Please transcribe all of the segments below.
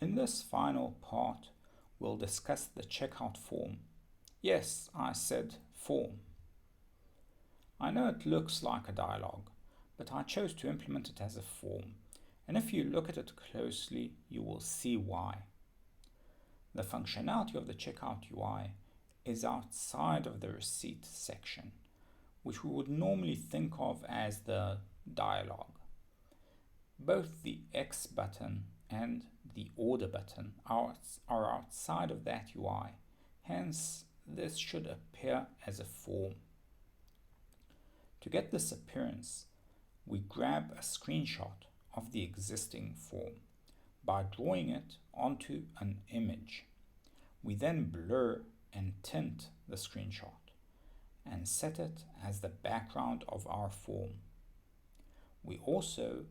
In this final part, we'll discuss the checkout form. Yes, I said form. I know it looks like a dialogue, but I chose to implement it as a form, and if you look at it closely, you will see why. The functionality of the checkout UI is outside of the receipt section, which we would normally think of as the dialogue. Both the X button and the order button are outside of that UI, hence this should appear as a form. To get this appearance, we grab a screenshot of the existing form by drawing it onto an image. We then blur and tint the screenshot and set it as the background of our form. We also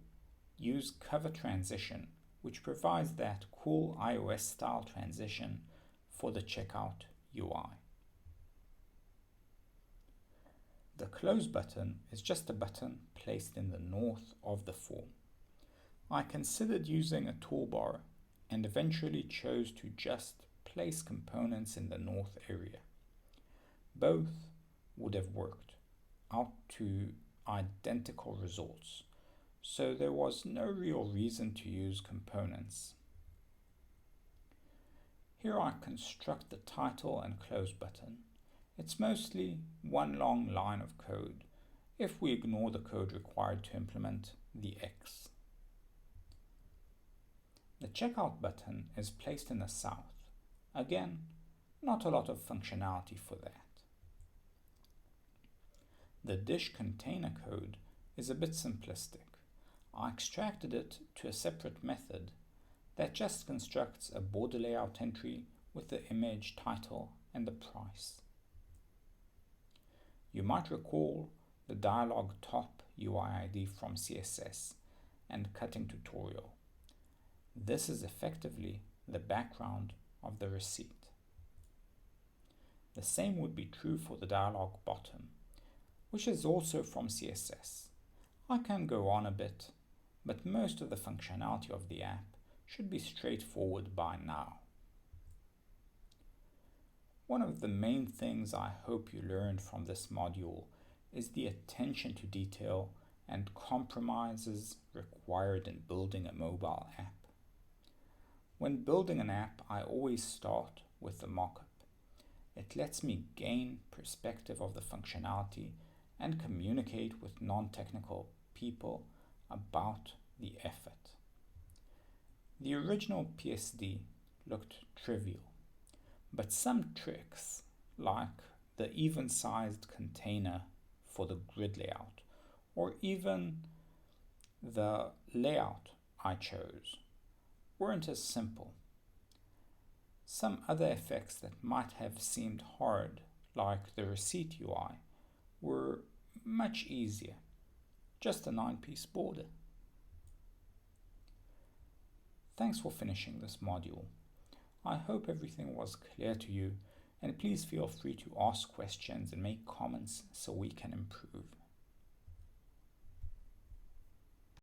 use cover transition, which provides that cool iOS style transition for the checkout UI. The close button is just a button placed in the north of the form. I considered using a toolbar and eventually chose to just place components in the north area. Both would have worked out to identical results, so there was no real reason to use components. Here I construct the title and close button. It's mostly one long line of code if we ignore the code required to implement the X. The checkout button is placed in the south. Again, not a lot of functionality for that. The dish container code is a bit simplistic. I extracted it to a separate method that just constructs a border layout entry with the image, title, and the price. You might recall the dialog top UIID from CSS and cutting tutorial. This is effectively the background of the receipt. The same would be true for the dialog bottom, which is also from CSS. I can go on a bit, but most of the functionality of the app should be straightforward by now. One of the main things I hope you learned from this module is the attention to detail and compromises required in building a mobile app. When building an app, I always start with the mockup. It lets me gain perspective of the functionality and communicate with non-technical people about the effort. The original PSD looked trivial, but some tricks, like the even-sized container for the grid layout, or even the layout I chose, weren't as simple. Some other effects that might have seemed hard, like the receipt UI, were much easier. Just a 9-piece border. Thanks for finishing this module. I hope everything was clear to you, and please feel free to ask questions and make comments so we can improve.